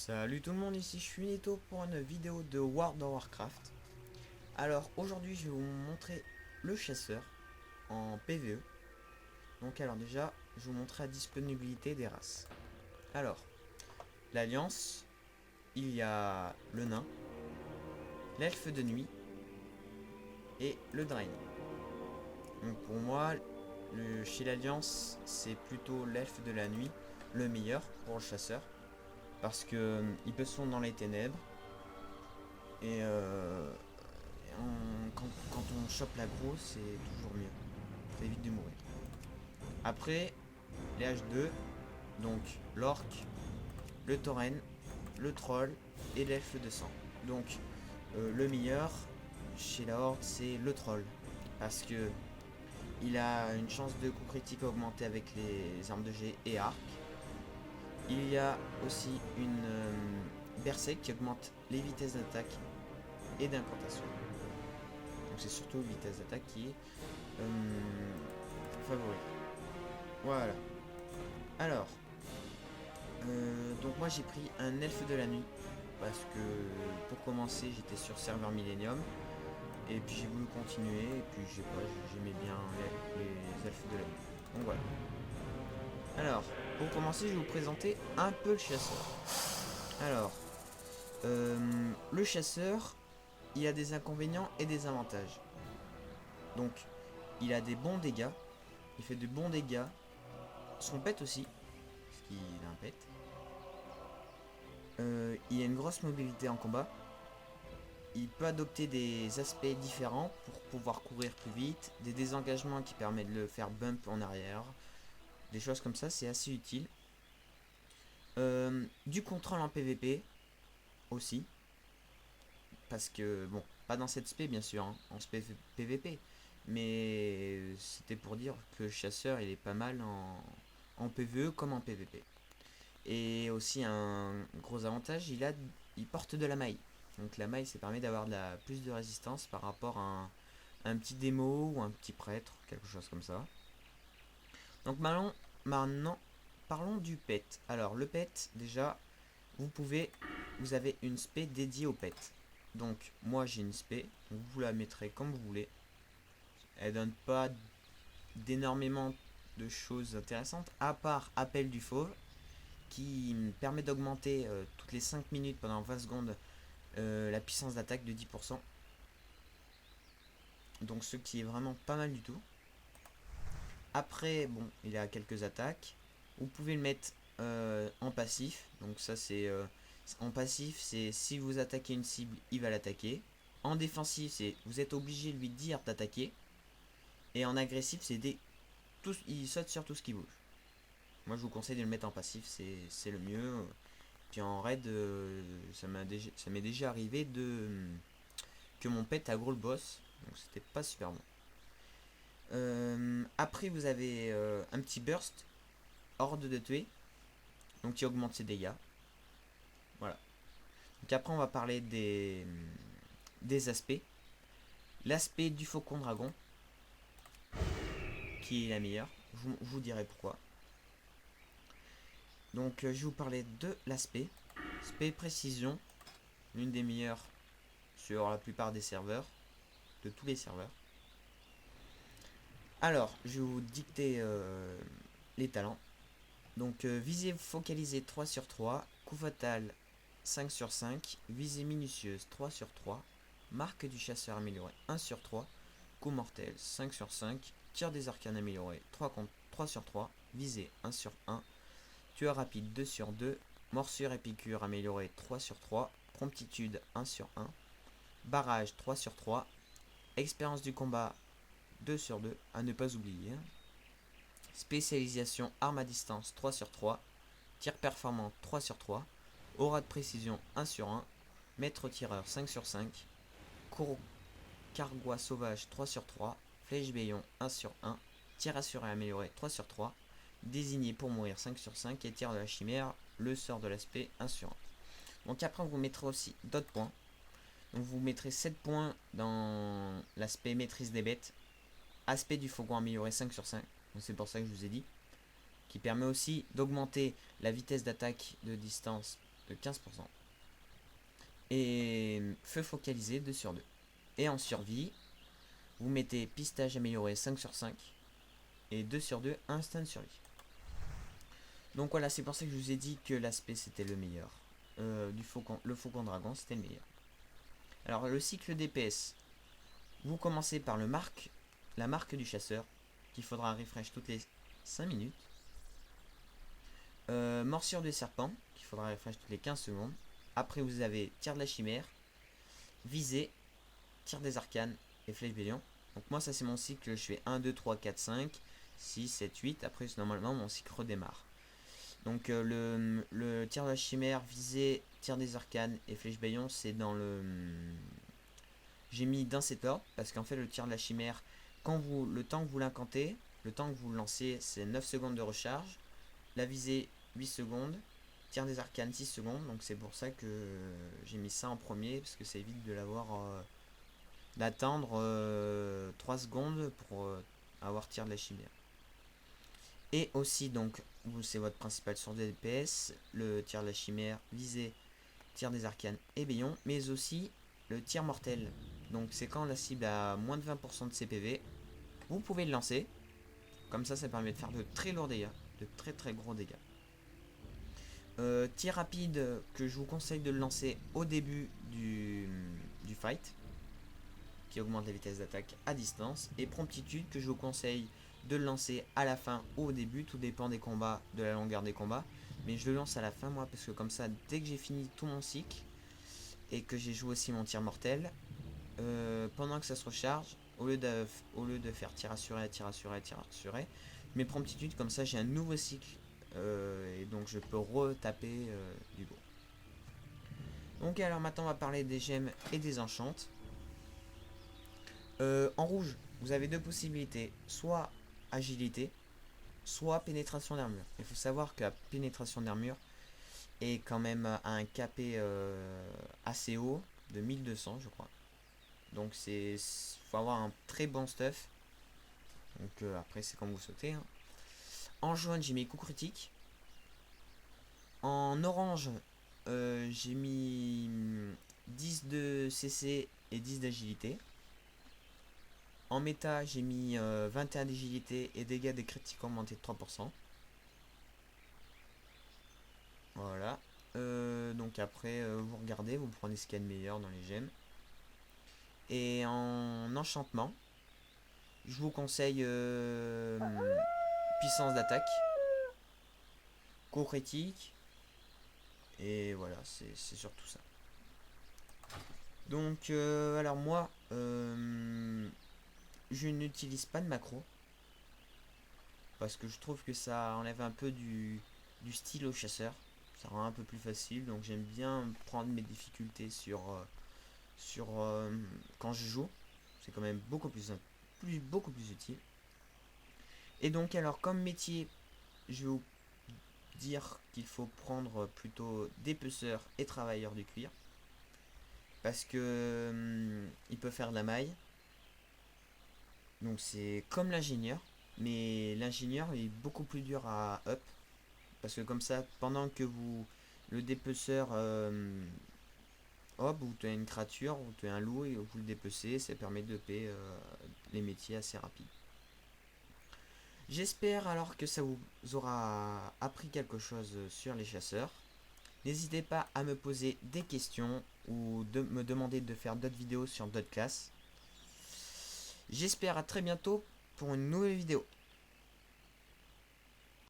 Salut tout le monde, ici je suis Nito pour une vidéo de World of Warcraft. Alors aujourd'hui je vais vous montrer le chasseur en PvE. Donc alors déjà je vais vous montrer la disponibilité des races. Alors l'Alliance, il y a le nain, l'elfe de nuit et le drain. Donc pour moi chez l'Alliance c'est plutôt l'elfe de la nuit le meilleur pour le chasseur. Parce que il peut se fondre dans les ténèbres et quand on chope l'aggro, c'est toujours mieux. Ça évite de mourir. Après, les H2, donc l'orc, le tauren, le troll et l'elfe de sang. Donc, le meilleur chez la horde, c'est le troll. Parce que il a une chance de coup critique augmentée avec les armes de jet et arc. Il y a aussi une berserk qui augmente les vitesses d'attaque et d'incantation. Donc c'est surtout vitesse d'attaque qui est favori. Voilà. Alors, donc moi j'ai pris un elfe de la nuit parce que pour commencer j'étais sur serveur Millennium et puis j'ai voulu continuer et puis je sais pas, j'aimais bien les elfes de la nuit. Donc voilà. Alors, pour commencer je vais vous présenter un peu le chasseur. Alors, le chasseur, il a des inconvénients et des avantages. Donc, il a des bons dégâts, il fait de bons dégâts, son pet aussi, parce qu'il a un pet. Il a une grosse mobilité en combat. Il peut adopter des aspects différents pour pouvoir courir plus vite, des désengagements qui permettent de le faire bump en arrière, des choses comme ça, c'est assez utile. Du contrôle en PvP aussi, parce que, bon, pas dans cette spé bien sûr, hein, en spé PvP, mais c'était pour dire que le chasseur il est pas mal en PvE comme en PvP. Et aussi un gros avantage, il porte de la maille. Donc la maille, ça permet d'avoir plus de résistance par rapport à un petit démo ou un petit prêtre, quelque chose comme ça. Donc maintenant, parlons du pet. Alors le pet, déjà, vous avez une spé dédiée au pet. Donc moi j'ai une spé, vous la mettrez comme vous voulez. Elle donne pas d'énormément de choses intéressantes, à part appel du fauve, qui permet d'augmenter toutes les 5 minutes pendant 20 secondes la puissance d'attaque de 10%. Donc ce qui est vraiment pas mal du tout. Après, bon, il y a quelques attaques. Vous pouvez le mettre en passif. Donc ça c'est... en passif, c'est si vous attaquez une cible, il va l'attaquer. En défensif, c'est vous êtes obligé de lui dire d'attaquer. Et en agressif, c'est il saute sur tout ce qui bouge. Moi je vous conseille de le mettre en passif, c'est le mieux. Puis en raid, ça m'est déjà arrivé que mon pet a gros le boss. Donc c'était pas super bon. Après vous avez un petit burst, horde de tuer. Donc qui augmente ses dégâts. Voilà. Donc après on va parler des aspects. L'aspect du faucon dragon, qui est la meilleure. Je vous dirai pourquoi. Donc je vais vous parler de l'aspect. Aspect précision, l'une des meilleures sur la plupart des serveurs, de tous les serveurs. Alors, je vais vous dicter les talents. Donc, visée focalisée 3 sur 3, coup fatal 5 sur 5, visée minutieuse 3 sur 3, marque du chasseur amélioré 1 sur 3, coup mortel 5 sur 5, tir des arcanes amélioré 3 sur 3, visée 1 sur 1, tueur rapide 2 sur 2, morsure et piqûre améliorée 3 sur 3, promptitude 1 sur 1, barrage 3 sur 3, expérience du combat 2 sur 2, à ne pas oublier. Spécialisation arme à distance 3 sur 3, tir performant 3 sur 3, aura de précision 1 sur 1, maître tireur 5 sur 5, cargois sauvage 3 sur 3, flèche bayon 1 sur 1, tir assuré amélioré 3 sur 3, désigné pour mourir 5 sur 5 et tir de la chimère, le sort de l'aspect 1 sur 1. Donc après vous mettrez aussi d'autres points. Donc vous mettrez 7 points dans l'aspect maîtrise des bêtes, aspect du faucon amélioré 5 sur 5, c'est pour ça que je vous ai dit, qui permet aussi d'augmenter la vitesse d'attaque de distance de 15%. Et feu focalisé 2 sur 2. Et en survie, vous mettez pistage amélioré 5 sur 5 et 2 sur 2 instant survie. Donc voilà, c'est pour ça que je vous ai dit que l'aspect c'était le meilleur. Le faucon dragon c'était le meilleur. Alors le cycle DPS, vous commencez par la marque du chasseur, qu'il faudra refresh toutes les 5 minutes. Morsure du serpent, qu'il faudra refresh toutes les 15 secondes. Après vous avez tir de la chimère, visée, tir des arcanes et flèche bélion. Donc moi ça c'est mon cycle, je fais 1, 2, 3, 4, 5, 6, 7, 8. Après normalement mon cycle redémarre. Donc le tir de la chimère, visée, tir des arcanes et flèche bélion, c'est dans le... J'ai mis dans cet ordre parce qu'en fait le tir de la chimère, le temps que vous l'incantez, le temps que vous le lancez, c'est 9 secondes de recharge. La visée 8 secondes, tir des arcanes 6 secondes. Donc c'est pour ça que j'ai mis ça en premier parce que ça évite de l'avoir d'attendre 3 secondes pour avoir tir de la chimère. Et aussi donc c'est votre principal source de DPS, le tir de la chimère, visée, tir des arcanes et bélion, mais aussi le tir mortel. Donc c'est quand la cible a moins de 20% de CPV, vous pouvez le lancer. Comme ça permet de faire de très lourds dégâts, de très très gros dégâts. Tir rapide que je vous conseille de le lancer au début du fight, qui augmente la vitesse d'attaque à distance. Et promptitude que je vous conseille de le lancer à la fin ou au début, tout dépend des combats, de la longueur des combats. Mais je le lance à la fin moi parce que comme ça, dès que j'ai fini tout mon cycle et que j'ai joué aussi mon tir mortel, pendant que ça se recharge, au lieu de faire tir assuré, je mets promptitude, comme ça j'ai un nouveau cycle et donc je peux retaper du go. Donc alors maintenant on va parler des gemmes et des enchantes. En rouge, vous avez deux possibilités, soit agilité, soit pénétration d'armure. Il faut savoir que la pénétration d'armure est quand même à un KP assez haut, de 1200 je crois. Donc faut avoir un très bon stuff. Donc après c'est comme vous sautez. Hein. En jaune j'ai mis coup critique. En orange j'ai mis 10 de CC et 10 d'agilité. En méta j'ai mis 21 d'agilité et dégâts des critiques augmentés de 3%. Voilà. Donc après vous regardez, vous prenez ce qu'il y a de meilleur dans les gemmes. Et en enchantement, je vous conseille puissance d'attaque, coup critique, et voilà, c'est surtout ça. Donc, alors moi, je n'utilise pas de macro, parce que je trouve que ça enlève un peu du style au chasseur, ça rend un peu plus facile, donc j'aime bien prendre mes difficultés sur quand je joue, c'est quand même beaucoup plus utile. Et donc alors comme métier, je vais vous dire qu'il faut prendre plutôt dépeceur et travailleur du cuir, parce que il peut faire de la maille, donc c'est comme l'ingénieur, mais l'ingénieur est beaucoup plus dur à up, parce que comme ça pendant que le dépeceur hop, vous tuez une créature, vous tuez un loup et vous le dépecez, ça permet de payer les métiers assez rapide. J'espère alors que ça vous aura appris quelque chose sur les chasseurs. N'hésitez pas à me poser des questions ou de me demander de faire d'autres vidéos sur d'autres classes. J'espère à très bientôt pour une nouvelle vidéo.